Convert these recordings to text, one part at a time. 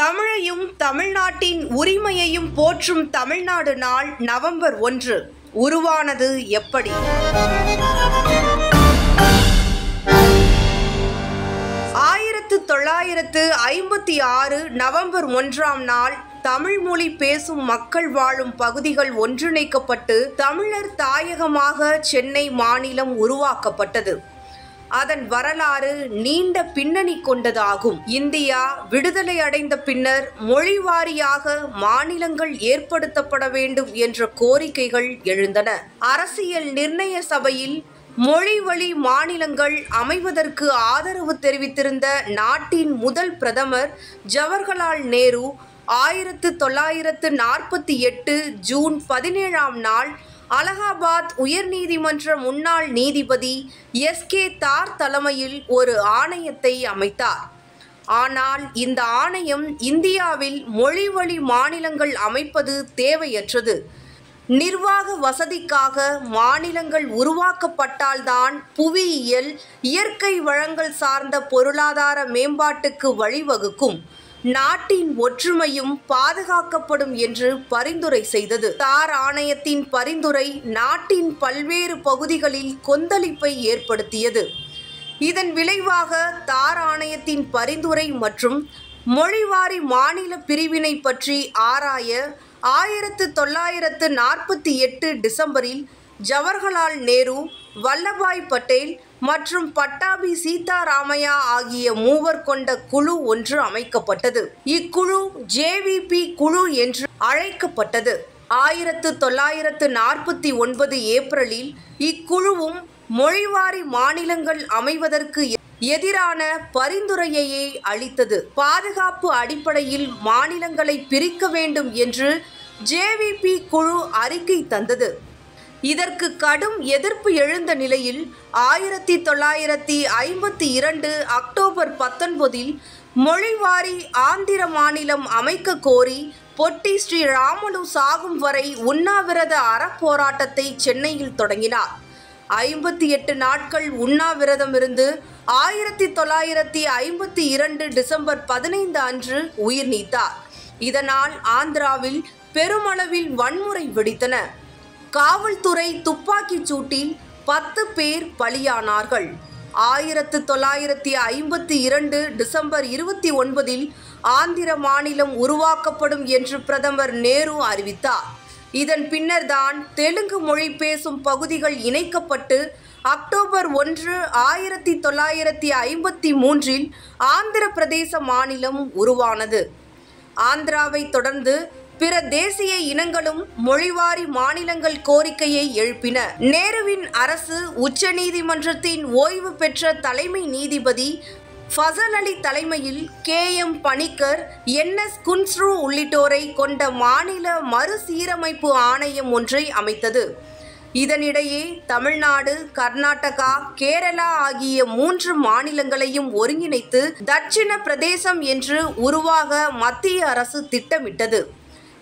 தமிழையும் தமிழ்நாட்டின் உரிமையையும் போற்றும் தமிழ்நாடு நாள் நவம்பர் 1 உருவானது எப்படி? 1956 நவம்பர் 1ஆம் நாள் தமிழ் மொழி பேசும் மக்கள் வாழும் பகுதிகள் ஒன்றிணைக்கப்பட்டு தமிழர் தாயகமாக சென்னை மாநிலம் உருவாக்கப்பட்டது. அதன் வரலாறு நீண்ட பின்னணி கொண்டதாகும். இந்தியா விடுதலை அடைந்த பின்னர் மொழிவாரியாக மாநிலங்கள் ஏற்படுத்தப்பட வேண்டும் என்ற கோரிக்கைகள் எழுந்தன. அரசியல் நிர்ணய சபையில் மொழி வழி மாநிலங்கள் அமைவதற்கு ஆதரவு தெரிவித்திருந்த நாட்டின் முதல் பிரதமர் ஜவஹர்லால் நேரு 1948 ஜூன் 17ஆம் நாள் அலகாபாத் உயர்நீதிமன்ற முன்னாள் நீதிபதி எஸ்.கே. தார் தலைமையில் ஒரு ஆணையத்தை அமைத்தார். ஆனால் இந்த ஆணையம் இந்தியாவில் மொழி வழி மாநிலங்கள் அமைப்பது தேவையற்றது. நிர்வாக வசதிக்காக மாநிலங்கள் உருவாக்கப்பட்டால்தான் புவியியல், இயற்கை வளங்கள் சார்ந்த பொருளாதார மேம்பாட்டுக்கு வழிவகுக்கும், நாட்டின் ஒற்றுமையும் பாதுகாக்கப்படும் என்று பரிந்துரை செய்தது. தார் ஆணையத்தின் பரிந்துரை நாட்டின் பல்வேறு பகுதிகளில் கொந்தளிப்பை ஏற்படுத்தியது. இதன் விளைவாக தார் ஆணையத்தின் பரிந்துரை மற்றும் மொழிவாரி மாநில பிரிவினை பற்றி ஆராய 1948 டிசம்பரில் ஜவஹர்லால் நேரு, வல்லபாய் பட்டேல் மற்றும் பட்டாபி சீதாராமையா ஆகிய மூவர் கொண்ட குழு ஒன்று அமைக்கப்பட்டது. இக்குழு JVP குழு என்று அழைக்கப்பட்டது. 1949 ஏப்ரலில் இக்குழுவும் மொழிவாரி மாநிலங்கள் அமைவதற்கு எதிரான பரிந்துரையையே அளித்தது. பாதுகாப்பு அடிப்படையில் மாநிலங்களை பிரிக்க வேண்டும் என்று JVP குழு அறிக்கை தந்தது. இதற்கு கடும் எதிர்ப்பு எழுந்த நிலையில் 1952 அக்டோபர் 19 மொழிவாரி ஆந்திர மாநிலம் அமைக்க கோரி பொட்டி ஸ்ரீராமுலு சாகும் வரை உண்ணாவிரத அறப்போராட்டத்தை சென்னையில் தொடங்கினார். 58 நாட்கள் உண்ணாவிரதம் இருந்து 1952 டிசம்பர் 15 அன்று உயிர் நீத்தார். இதனால் ஆந்திராவில் பெருமளவில் வன்முறை வெடித்தன. காவல்துறை துப்பாக்கிச் சூட்டில் 10 பேர் பலியானார்கள். 1952 டிசம்பர் 29 ஆந்திர மாநிலம் உருவாக்கப்படும் என்று பிரதமர் நேரு அறிவித்தார். இதன் பின்னர்தான் தெலுங்கு மொழி பேசும் பகுதிகள் இணைக்கப்பட்டு அக்டோபர் 1, 1953 ஆந்திர பிரதேச மாநிலம் உருவானது. ஆந்திராவை தொடர்ந்து பிற தேசிய இனங்களும் மொழிவாரி மாநிலங்கள் கோரிக்கையை எழுப்பின. நேருவின் அரசு உச்சநீதிமன்றத்தின் ஓய்வு பெற்ற தலைமை நீதிபதி ஃபசல் அலி தலைமையில் KM பணிக்கர், NS குன்ஸ்ரு உள்ளிட்டோரை கொண்ட மாநில மறுசீரமைப்பு ஆணையம் ஒன்றை அமைத்தது. இதனிடையே தமிழ்நாடு, கர்நாடகா, கேரளா ஆகிய 3 மாநிலங்களையும் ஒருங்கிணைத்து தட்சிண பிரதேசம் என்று உருவாக மத்திய அரசு திட்டமிட்டது.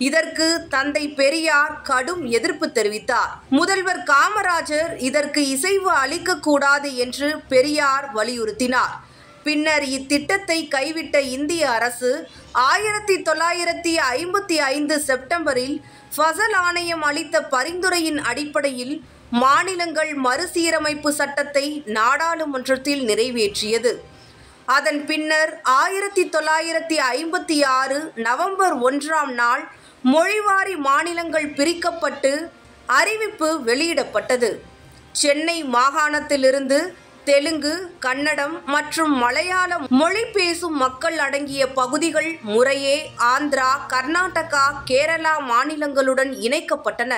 இதற்கு தந்தை பெரியார் கடும் எதிர்ப்பு தெரிவித்தார். முதல்வர் காமராஜர் இதற்கு இசைவு அளிக்கக்கூடாது என்று பெரியார் வலியுறுத்தினார். பின்னர் இத்திட்டத்தை கைவிட்ட இந்திய அரசு 1955 செப்டம்பரில் ஃபசல் ஆணையம் அளித்த பரிந்துரையின் அடிப்படையில் மாநிலங்கள் மறுசீரமைப்பு சட்டத்தை நாடாளுமன்றத்தில் நிறைவேற்றியது. அதன் பின்னர் 1956 நவம்பர் 1ஆம் நாள் மொழிவாரி மாநிலங்கள் பிரிக்கப்பட்டு அறிவிப்பு வெளியிடப்பட்டது. சென்னை மாகாணத்திலிருந்து தெலுங்கு, கன்னடம் மற்றும் மலையாளம் மொழி பேசும் மக்கள் அடங்கிய பகுதிகள் முறையே ஆந்திரா, கர்நாடகா, கேரளா மாநிலங்களுடன் இணைக்கப்பட்டன.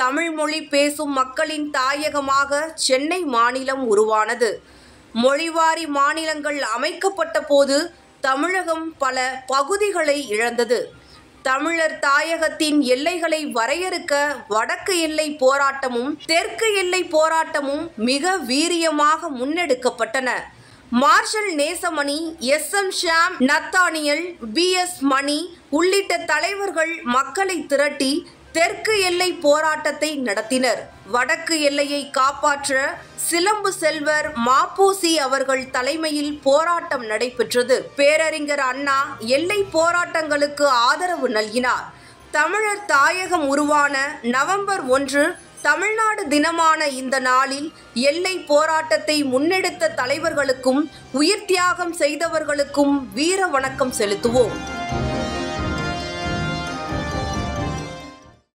தமிழ் மொழி பேசும் மக்களின் தாயகமாக சென்னை மாநிலம் உருவானது. மொழிவாரி மாநிலங்கள் அமைக்கப்பட்ட போது தமிழகம் பல பகுதிகளை இழந்தது. தமிழர் தாயகத்தின் எல்லைகளை வரையறுக்க வடக்கு எல்லை போராட்டமும் தெற்கு எல்லை போராட்டமும் மிக வீரியமாக முன்னெடுக்கப்பட்டன. Marshal Nesamani, SM Sam, Nathaniel, BS Mani உள்ளிட்ட தலைவர்கள் மக்களை திரட்டி தெற்கு எல்லை போராட்டத்தை நடத்தினர். வடக்கு எல்லையை காப்பாற்ற சிலம்பு செல்வர் மாப்போசி அவர்கள் தலைமையில் போராட்டம் நடைபெற்றது. பேரறிஞர் அண்ணா எல்லை போராட்டங்களுக்கு ஆதரவு நல்கினார். தமிழர் தாயகம் உருவான நவம்பர் 1 தமிழ்நாடு தினமான இந்த நாளில் எல்லை போராட்டத்தை முன்னெடுத்த தலைவர்களுக்கும் உயிர் தியாகம் செய்தவர்களுக்கும் வீர வணக்கம் செலுத்துவோம்.